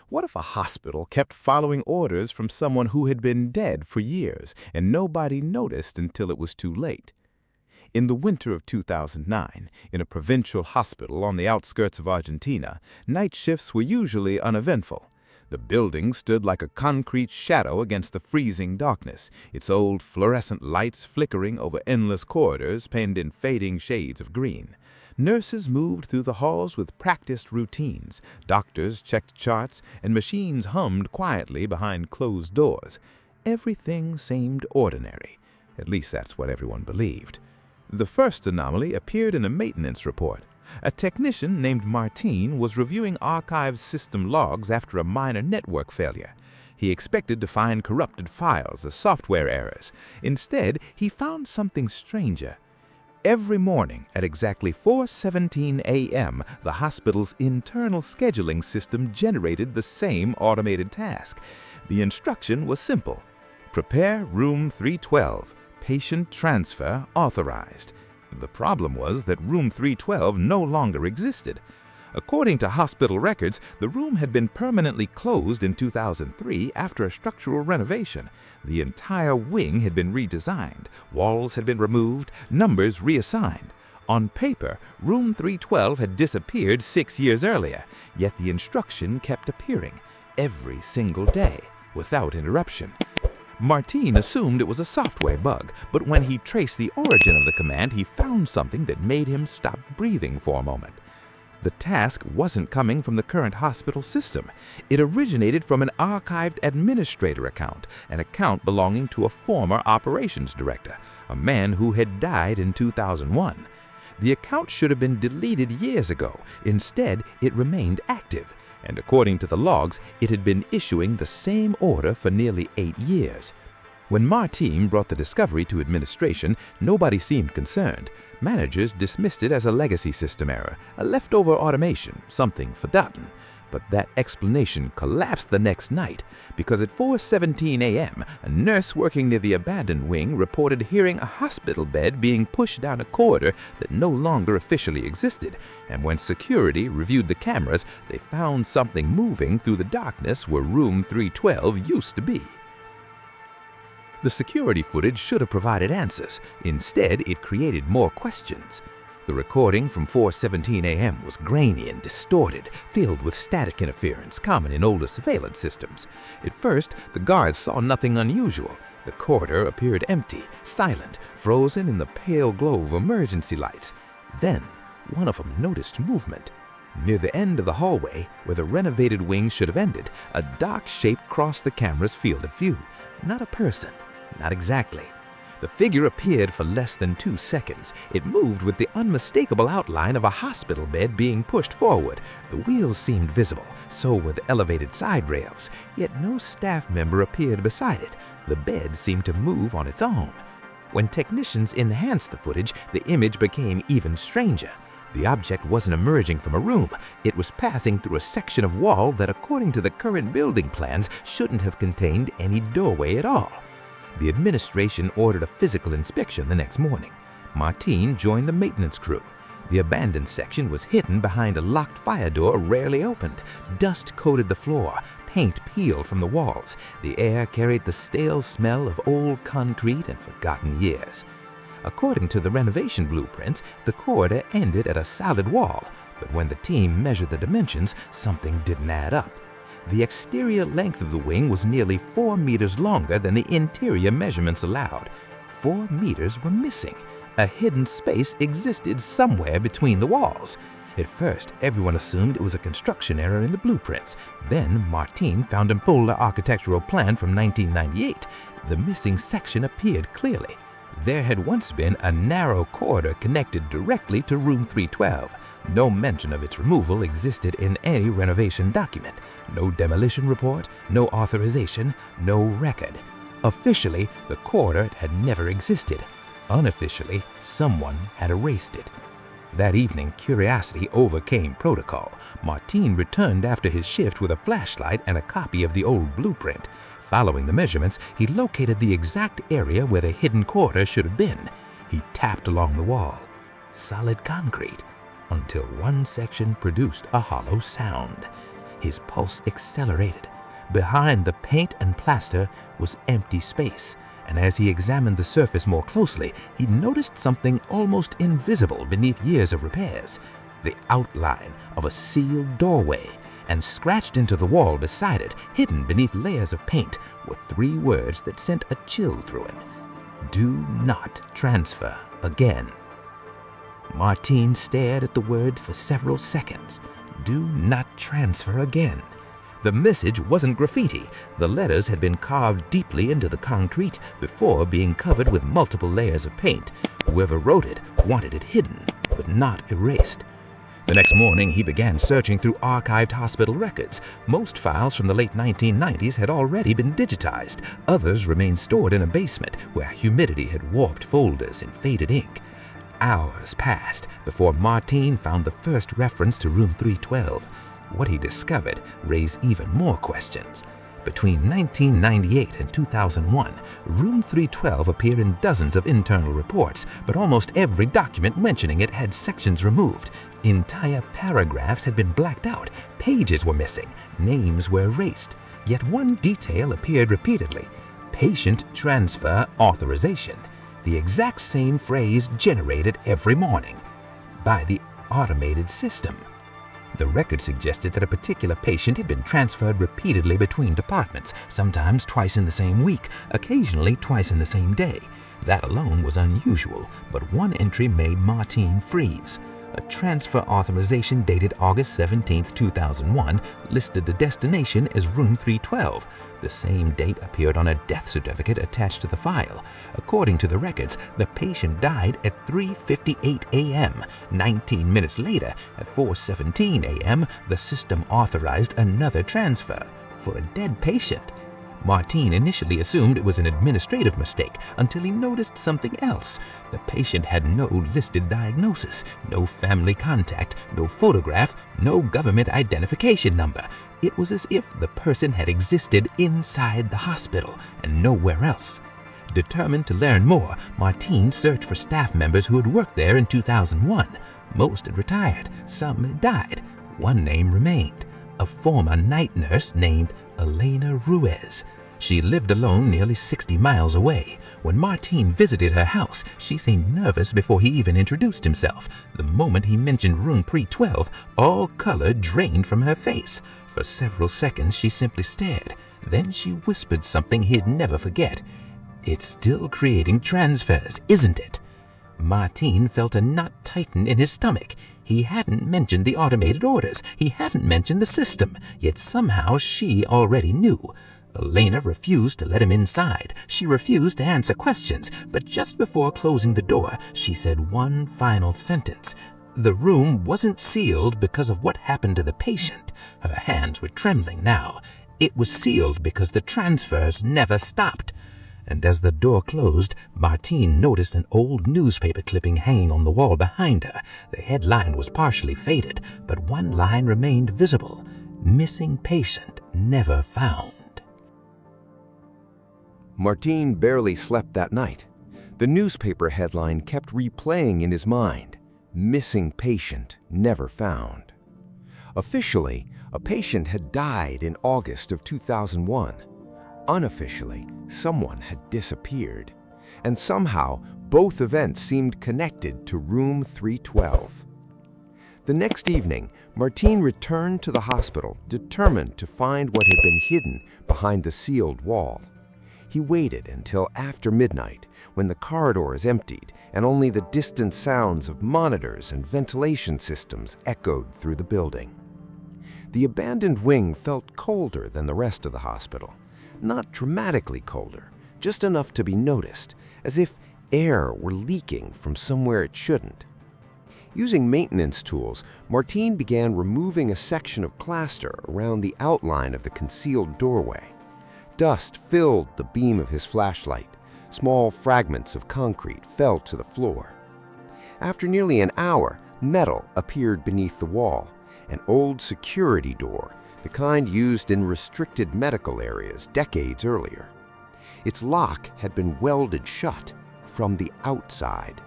What if a hospital kept following orders from someone who had been dead for years and nobody noticed until it was too late? In the winter of 2009, in a provincial hospital on the outskirts of Argentina, night shifts were usually uneventful. The building stood like a concrete shadow against the freezing darkness, its old fluorescent lights flickering over endless corridors painted in fading shades of green. Nurses moved through the halls with practiced routines, doctors checked charts, and machines hummed quietly behind closed doors. Everything seemed ordinary. At least that's what everyone believed. The first anomaly appeared in a maintenance report. A technician named Martin was reviewing archive system logs after a minor network failure. He expected to find corrupted files or software errors. Instead, he found something stranger. Every morning at exactly 4:17 a.m., the hospital's internal scheduling system generated the same automated task. The instruction was simple: prepare room 312. Patient transfer authorized. The problem was that room 312 no longer existed. According to hospital records, the room had been permanently closed in 2003 after a structural renovation. The entire wing had been redesigned, walls had been removed, numbers reassigned. On paper, room 312 had disappeared 6 years earlier, yet the instruction kept appearing every single day without interruption. Martin assumed it was a software bug, but when he traced the origin of the command, he found something that made him stop breathing for a moment. The task wasn't coming from the current hospital system. It originated from an archived administrator account, an account belonging to a former operations director, a man who had died in 2001. The account should have been deleted years ago. Instead, it remained active. And according to the logs, it had been issuing the same order for nearly 8 years. When Martin brought the discovery to administration, nobody seemed concerned. Managers dismissed it as a legacy system error, a leftover automation, something forgotten. But that explanation collapsed the next night, because at 4:17 a.m., a nurse working near the abandoned wing reported hearing a hospital bed being pushed down a corridor that no longer officially existed, and when security reviewed the cameras, they found something moving through the darkness where room 312 used to be. The security footage should have provided answers. Instead, it created more questions. The recording from 4:17 a.m. was grainy and distorted, filled with static interference common in older surveillance systems. At first, the guards saw nothing unusual. The corridor appeared empty, silent, frozen in the pale glow of emergency lights. Then, one of them noticed movement. Near the end of the hallway, where the renovated wing should have ended, a dark shape crossed the camera's field of view. Not a person, not exactly. The figure appeared for less than 2 seconds. It moved with the unmistakable outline of a hospital bed being pushed forward. The wheels seemed visible, so were the elevated side rails, yet no staff member appeared beside it. The bed seemed to move on its own. When technicians enhanced the footage, the image became even stranger. The object wasn't emerging from a room. It was passing through a section of wall that, according to the current building plans, shouldn't have contained any doorway at all. The administration ordered a physical inspection the next morning. Martin joined the maintenance crew. The abandoned section was hidden behind a locked fire door rarely opened. Dust coated the floor, paint peeled from the walls. The air carried the stale smell of old concrete and forgotten years. According to the renovation blueprints, the corridor ended at a solid wall, but when the team measured the dimensions, something didn't add up. The exterior length of the wing was nearly 4 meters longer than the interior measurements allowed. 4 meters were missing. A hidden space existed somewhere between the walls. At first, everyone assumed it was a construction error in the blueprints. Then, Martin found a polar architectural plan from 1998. The missing section appeared clearly. There had once been a narrow corridor connected directly to room 312. No mention of its removal existed in any renovation document. No demolition report, no authorization, no record. Officially, the corridor had never existed. Unofficially, someone had erased it. That evening, curiosity overcame protocol. Martin returned after his shift with a flashlight and a copy of the old blueprint. Following the measurements, he located the exact area where the hidden corridor should have been. He tapped along the wall. Solid concrete. Until one section produced a hollow sound. His pulse accelerated. Behind the paint and plaster was empty space, and as he examined the surface more closely, he noticed something almost invisible beneath years of repairs: the outline of a sealed doorway, and scratched into the wall beside it, hidden beneath layers of paint, were 3 words that sent a chill through him: "Do not transfer again." Martine stared at the words for several seconds. "Do not transfer again." The message wasn't graffiti. The letters had been carved deeply into the concrete before being covered with multiple layers of paint. Whoever wrote it wanted it hidden, but not erased. The next morning, he began searching through archived hospital records. Most files from the late 1990s had already been digitized. Others remained stored in a basement where humidity had warped folders and faded ink. Hours passed before Martine found the first reference to room 312. What he discovered raised even more questions. Between 1998 and 2001, room 312 appeared in dozens of internal reports, but almost every document mentioning it had sections removed. Entire paragraphs had been blacked out, pages were missing, names were erased. Yet one detail appeared repeatedly: patient transfer authorization. The exact same phrase generated every morning by the automated system. The record suggested that a particular patient had been transferred repeatedly between departments, sometimes twice in the same week, occasionally twice in the same day. That alone was unusual, but one entry made Martine freeze. A transfer authorization dated August 17, 2001 listed the destination as room 312. The same date appeared on a death certificate attached to the file. According to the records, the patient died at 3:58 a.m. 19 minutes later, at 4:17 a.m., the system authorized another transfer for a dead patient. Martine initially assumed it was an administrative mistake until he noticed something else. The patient had no listed diagnosis, no family contact, no photograph, no government identification number. It was as if the person had existed inside the hospital and nowhere else. Determined to learn more, Martine searched for staff members who had worked there in 2001. Most had retired, some had died. One name remained: a former night nurse named Elena Ruiz. She lived alone nearly 60 miles away. When Martine visited her house, she seemed nervous before he even introduced himself. The moment he mentioned room 312, all color drained from her face. For several seconds, she simply stared. Then she whispered something he'd never forget: "It's still creating transfers, isn't it?" Martine felt a knot tighten in his stomach. He hadn't mentioned the automated orders. He hadn't mentioned the system. Yet somehow she already knew. Elena refused to let him inside. She refused to answer questions. But just before closing the door, she said one final sentence: "The room wasn't sealed because of what happened to the patient." Her hands were trembling now. "It was sealed because the transfers never stopped." And as the door closed, Martine noticed an old newspaper clipping hanging on the wall behind her. The headline was partially faded, but one line remained visible: "Missing patient never found." Martine barely slept that night. The newspaper headline kept replaying in his mind: "Missing patient never found." Officially, a patient had died in August of 2001. Unofficially, someone had disappeared, and somehow both events seemed connected to room 312. The next evening, Martine returned to the hospital, determined to find what had been hidden behind the sealed wall. He waited until after midnight, when the corridors emptied and only the distant sounds of monitors and ventilation systems echoed through the building. The abandoned wing felt colder than the rest of the hospital. Not dramatically colder, just enough to be noticed, as if air were leaking from somewhere it shouldn't. Using maintenance tools, Martine began removing a section of plaster around the outline of the concealed doorway. Dust filled the beam of his flashlight. Small fragments of concrete fell to the floor. After nearly an hour, metal appeared beneath the wall, an old security door, the kind used in restricted medical areas decades earlier. Its lock had been welded shut from the outside.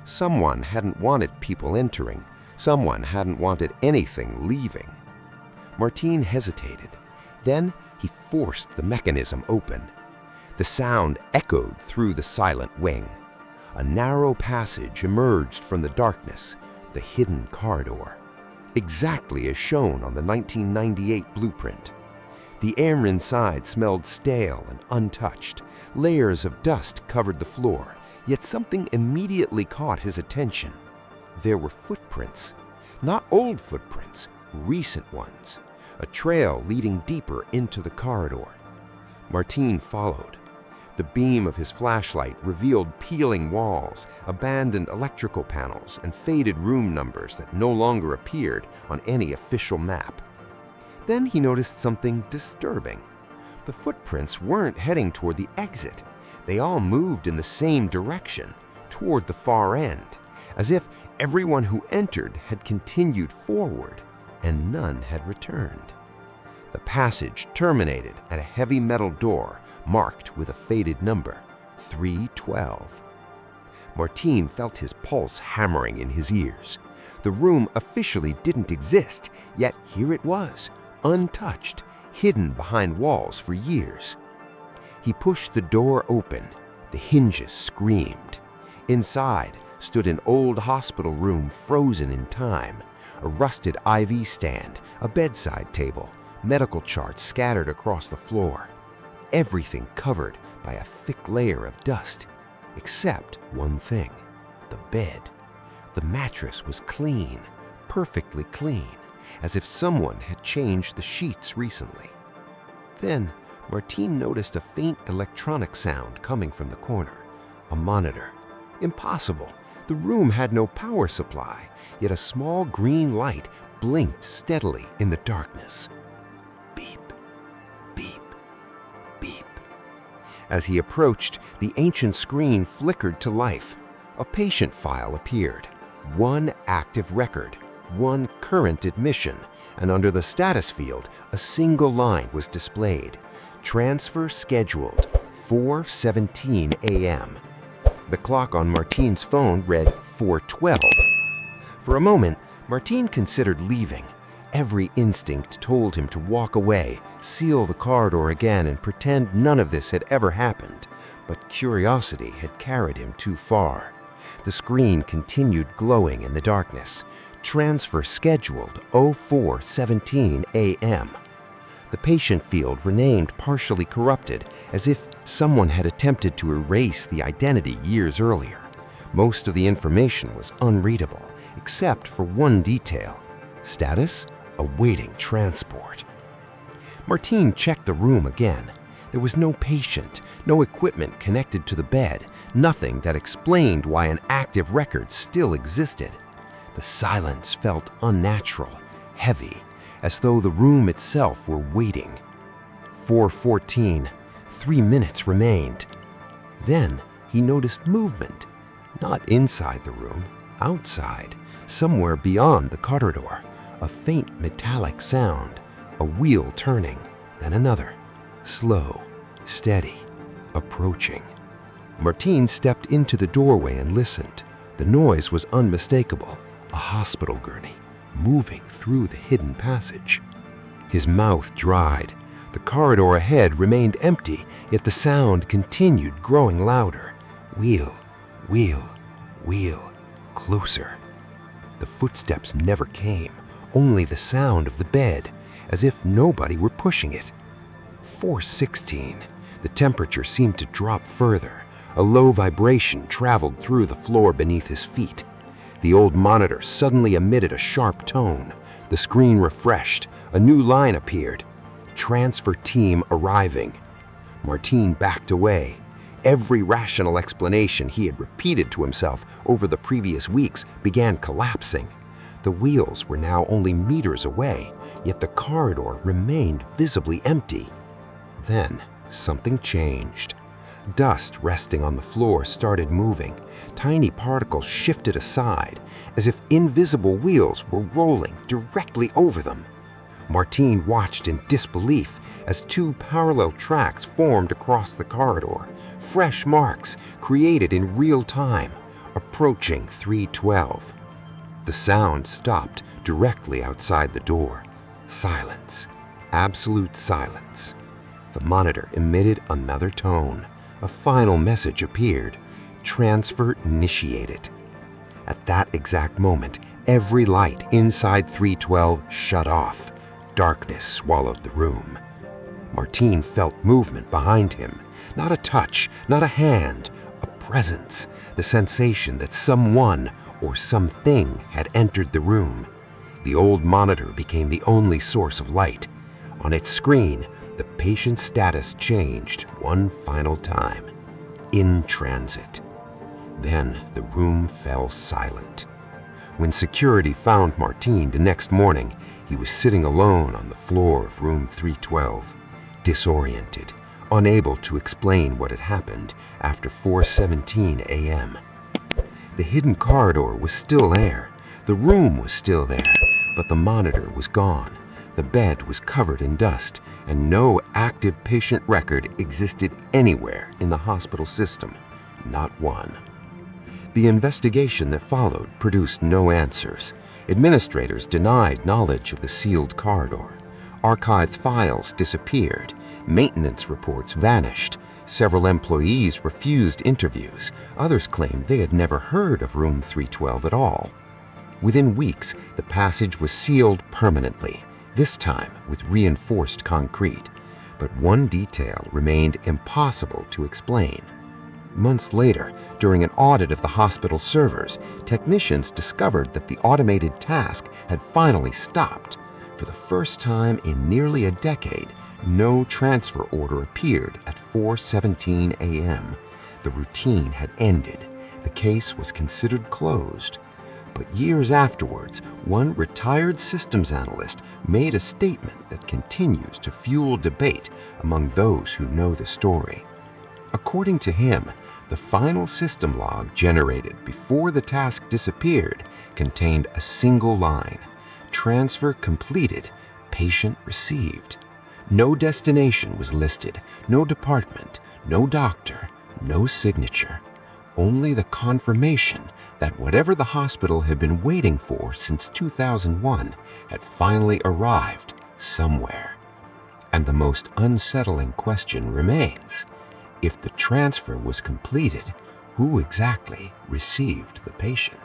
Someone hadn't wanted people entering. Someone hadn't wanted anything leaving. Martin hesitated. Then he forced the mechanism open. The sound echoed through the silent wing. A narrow passage emerged from the darkness, the hidden corridor, exactly as shown on the 1998 blueprint. The air inside smelled stale and untouched. Layers of dust covered the floor, yet something immediately caught his attention. There were footprints. Not old footprints, recent ones. A trail leading deeper into the corridor. Martin followed. The beam of his flashlight revealed peeling walls, abandoned electrical panels, and faded room numbers that no longer appeared on any official map. Then he noticed something disturbing. The footprints weren't heading toward the exit. They all moved in the same direction, toward the far end, as if everyone who entered had continued forward and none had returned. The passage terminated at a heavy metal door marked with a faded number, 312. Martin felt his pulse hammering in his ears. The room officially didn't exist, yet here it was, untouched, hidden behind walls for years. He pushed the door open. The hinges screamed. Inside stood an old hospital room frozen in time, a rusted IV stand, a bedside table, medical charts scattered across the floor. Everything covered by a thick layer of dust, except one thing, the bed. The mattress was clean, perfectly clean, as if someone had changed the sheets recently. Then, Martin noticed a faint electronic sound coming from the corner, a monitor. Impossible. The room had no power supply, yet a small green light blinked steadily in the darkness. Beep, beep, beep. As he approached, the ancient screen flickered to life. A patient file appeared. One active record, one current admission, and under the status field, a single line was displayed. Transfer scheduled, 4:17 a.m. The clock on Martin's phone read 4:12. For a moment, Martin considered leaving. Every instinct told him to walk away, seal the corridor again, and pretend none of this had ever happened. But curiosity had carried him too far. The screen continued glowing in the darkness. Transfer scheduled 04:17 a.m. The patient field remained partially corrupted, as if someone had attempted to erase the identity years earlier. Most of the information was unreadable, except for one detail. Status: awaiting transport. Martin checked the room again. There was no patient, no equipment connected to the bed, nothing that explained why an active record still existed. The silence felt unnatural, heavy, as though the room itself were waiting. 4:14, 3 minutes remained. Then he noticed movement, not inside the room, outside, somewhere beyond the corridor. A faint metallic sound, a wheel turning, then another, slow, steady, approaching. Martin stepped into the doorway and listened. The noise was unmistakable, a hospital gurney, moving through the hidden passage. His mouth dried. The corridor ahead remained empty, yet the sound continued, growing louder. Wheel, wheel, wheel, closer. The footsteps never came, only the sound of the bed, as if nobody were pushing it. 4:16. The temperature seemed to drop further. A low vibration traveled through the floor beneath his feet. The old monitor suddenly emitted a sharp tone. The screen refreshed. A new line appeared. Transfer team arriving. Martin backed away. Every rational explanation he had repeated to himself over the previous weeks began collapsing. The wheels were now only meters away, yet the corridor remained visibly empty. Then something changed. Dust resting on the floor started moving. Tiny particles shifted aside, as if invisible wheels were rolling directly over them. Martin watched in disbelief as two parallel tracks formed across the corridor, fresh marks created in real time, approaching 3:12. The sound stopped directly outside the door. Silence. Absolute silence. The monitor emitted another tone. A final message appeared. Transfer initiated. At that exact moment, every light inside 312 shut off. Darkness swallowed the room. Martine felt movement behind him. Not a touch, not a hand, a presence, the sensation that someone or something had entered the room. The old monitor became the only source of light. On its screen, the patient's status changed one final time. In transit. Then the room fell silent. When security found Martine the next morning, he was sitting alone on the floor of room 312, disoriented, unable to explain what had happened after 4:17 a.m. The hidden corridor was still there. The room was still there, but the monitor was gone. The bed was covered in dust, and no active patient record existed anywhere in the hospital system. Not one. The investigation that followed produced no answers. Administrators denied knowledge of the sealed corridor. Archived files disappeared. Maintenance reports vanished. Several employees refused interviews. Others claimed they had never heard of room 312 at all. Within weeks, the passage was sealed permanently, this time with reinforced concrete. But one detail remained impossible to explain. Months later, during an audit of the hospital servers, technicians discovered that the automated task had finally stopped. For the first time in nearly a decade, no transfer order appeared at 4:17 a.m. The routine had ended. The case was considered closed. But years afterwards, one retired systems analyst made a statement that continues to fuel debate among those who know the story. According to him, the final system log generated before the task disappeared contained a single line: transfer completed, patient received. No destination was listed, no department, no doctor, no signature. Only the confirmation that whatever the hospital had been waiting for since 2001 had finally arrived somewhere. And the most unsettling question remains: if the transfer was completed, who exactly received the patient?